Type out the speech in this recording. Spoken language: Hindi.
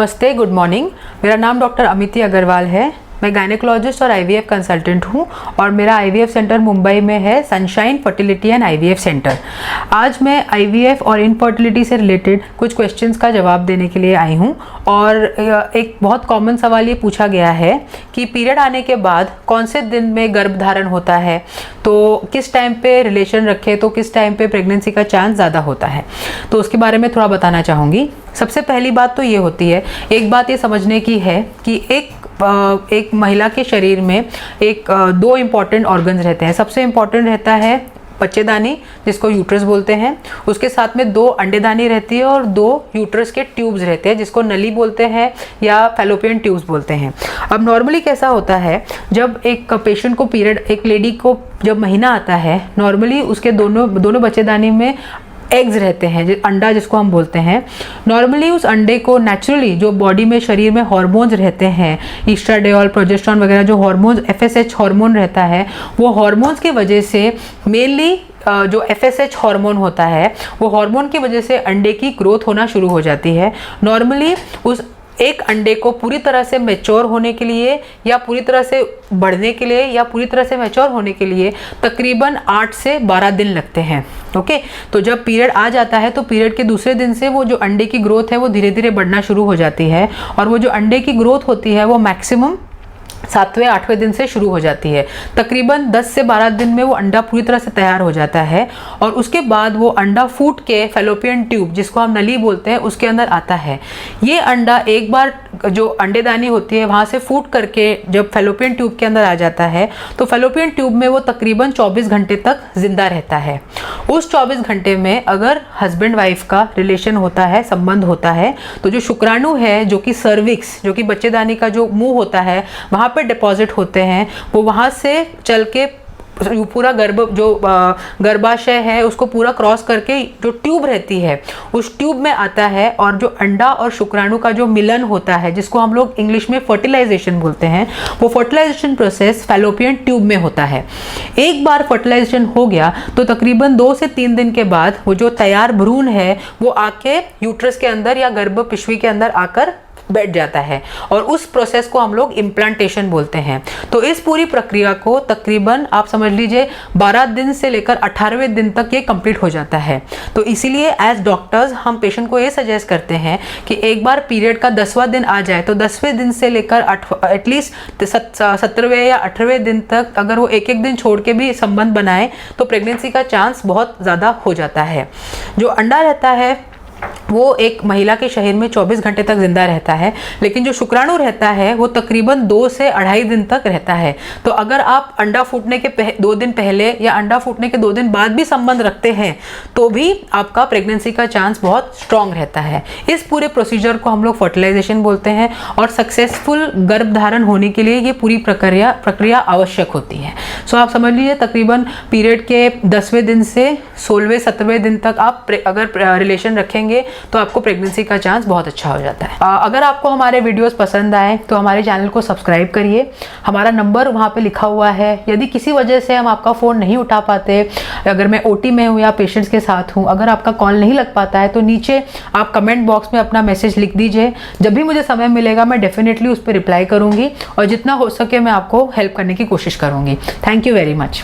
नमस्ते, गुड मॉर्निंग। मेरा नाम डॉक्टर अमिति अग्रवाल है। मैं गायनेकोलॉजिस्ट और आईवीएफ कंसल्टेंट हूँ और मेरा आईवीएफ सेंटर मुंबई में है, sunshine fertility and IVF centre. आज मैं आईवीएफ और इनफर्टिलिटी से रिलेटेड कुछ क्वेश्चंस का जवाब देने के लिए आई हूँ। और एक बहुत कॉमन सवाल ये पूछा गया है कि पीरियड आने के बाद कौन से दिन में गर्भधारण होता है, तो किस टाइम पे रिलेशन रखें, तो किस टाइम पे प्रेगनेंसी का चांस ज़्यादा होता है, तो उसके बारे में थोड़ा बताना चाहूँगी। सबसे पहली बात तो ये होती है, एक बात ये समझने की है कि एक महिला के शरीर में दो इम्पॉर्टेंट ऑर्गन्स रहते हैं। सबसे इम्पॉर्टेंट रहता है बच्चेदानी, जिसको यूट्रस बोलते हैं। उसके साथ में दो अंडेदानी रहती है और दो यूट्रस के ट्यूब्स रहते हैं, जिसको नली बोलते हैं या फैलोपियन ट्यूब्स बोलते हैं। अब नॉर्मली कैसा होता है, जब एक पेशेंट को पीरियड, एक लेडी को जब महीना आता है, नॉर्मली उसके दोनों बच्चेदानी में एग्स रहते हैं, अंडा जिसको हम बोलते हैं। नॉर्मली उस अंडे को नेचुरली जो बॉडी में, शरीर में हार्मोन्स रहते हैं, ईस्ट्राडियोल, प्रोजेस्टेरोन वगैरह जो हार्मोन्स, एफएसएच हार्मोन रहता है, वो हार्मोन्स की वजह से, मेनली जो एफएसएच हार्मोन होता है, वो हार्मोन की वजह से अंडे की ग्रोथ होना शुरू हो जाती है। नॉर्मली उस एक अंडे को पूरी तरह से मैच्योर होने के लिए या पूरी तरह से बढ़ने के लिए या पूरी तरह से मैच्योर होने के लिए तकरीबन 8 से 12 दिन लगते हैं। ओके, तो जब पीरियड आ जाता है तो पीरियड के दूसरे दिन से वो जो अंडे की ग्रोथ है वो धीरे धीरे बढ़ना शुरू हो जाती है, और वो जो अंडे की ग्रोथ होती है वो मैक्सिमम 7वें-8वें दिन से शुरू हो जाती है। तकरीबन 10 से 12 दिन में वो अंडा पूरी तरह से तैयार हो जाता है, और उसके बाद वो अंडा फूट के फैलोपियन ट्यूब, जिसको हम नली बोलते हैं, उसके अंदर आता है। ये अंडा एक बार जो अंडेदानी होती है वहाँ से फूट करके जब फैलोपियन ट्यूब के अंदर आ जाता है, तो फैलोपियन ट्यूब में वो तकरीबन 24 घंटे तक जिंदा रहता है। उस 24 घंटे में अगर हस्बैंड वाइफ का रिलेशन होता है, संबंध होता है, तो जो शुक्राणु है, जो कि सर्विक्स, जो कि बच्चेदानी का जो मुंह होता है, वहाँ पे डिपॉजिट होते हैं, वो वहाँ से चल के पूरा गर्भाशय है उसको पूरा क्रॉस करके जो ट्यूब रहती है उस ट्यूब में आता है, और जो अंडा और शुक्राणु का जो मिलन होता है, जिसको हम लोग इंग्लिश में फर्टिलाइजेशन बोलते हैं, वो फर्टिलाइजेशन प्रोसेस फैलोपियन ट्यूब में होता है। एक बार फर्टिलाइजेशन हो गया तो तकरीबन 2 से 3 दिन के बाद वो जो तैयार भ्रूण है वो आके यूट्रस के अंदर या गर्भ पिशवी के अंदर आकर बैठ जाता है, और उस प्रोसेस को हम लोग इम्प्लांटेशन बोलते हैं। तो इस पूरी प्रक्रिया को तकरीबन आप समझ लीजिए 12 दिन से लेकर 18वें दिन तक ये कंप्लीट हो जाता है। तो इसीलिए एज डॉक्टर्स हम पेशेंट को ये सजेस्ट करते हैं कि एक बार पीरियड का 10वां दिन आ जाए तो 10वें दिन से लेकर एटलीस्ट 17वें या 18वें दिन तक अगर वो एक दिन छोड़ के भी संबंध बनाए तो प्रेगनेंसी का चांस बहुत ज़्यादा हो जाता है। जो अंडा रहता है वो एक महिला के शरीर में 24 घंटे तक जिंदा रहता है, लेकिन जो शुक्राणु रहता है वो तकरीबन 2 से 2.5 दिन तक रहता है। तो अगर आप अंडा फूटने के 2 दिन पहले या अंडा फूटने के 2 दिन बाद भी संबंध रखते हैं तो भी आपका प्रेगनेंसी का चांस बहुत स्ट्रांग रहता है। इस पूरे प्रोसीजर को हम लोग फर्टिलाइजेशन बोलते हैं, और सक्सेसफुल गर्भधारण होने के लिए ये पूरी प्रक्रिया आवश्यक होती है। सो आप समझ लीजिए तकरीबन पीरियड के 10वें दिन से 16वें 17वें दिन तक आप अगर रिलेशन रखेंगे तो आपको प्रेगनेंसी का चांस बहुत अच्छा हो जाता है। अगर आपको हमारे वीडियोस पसंद आए तो हमारे चैनल को सब्सक्राइब करिए। हमारा नंबर वहाँ पे लिखा हुआ है। यदि किसी वजह से हम आपका फ़ोन नहीं उठा पाते, अगर मैं ओटी में हूँ या पेशेंट्स के साथ हूँ, अगर आपका कॉल नहीं लग पाता है तो नीचे आप कमेंट बॉक्स में अपना मैसेज लिख दीजिए। जब भी मुझे समय मिलेगा मैं डेफिनेटली उस पर रिप्लाई करूँगी, और जितना हो सके मैं आपको हेल्प करने की कोशिश करूँगी। Thank you very much.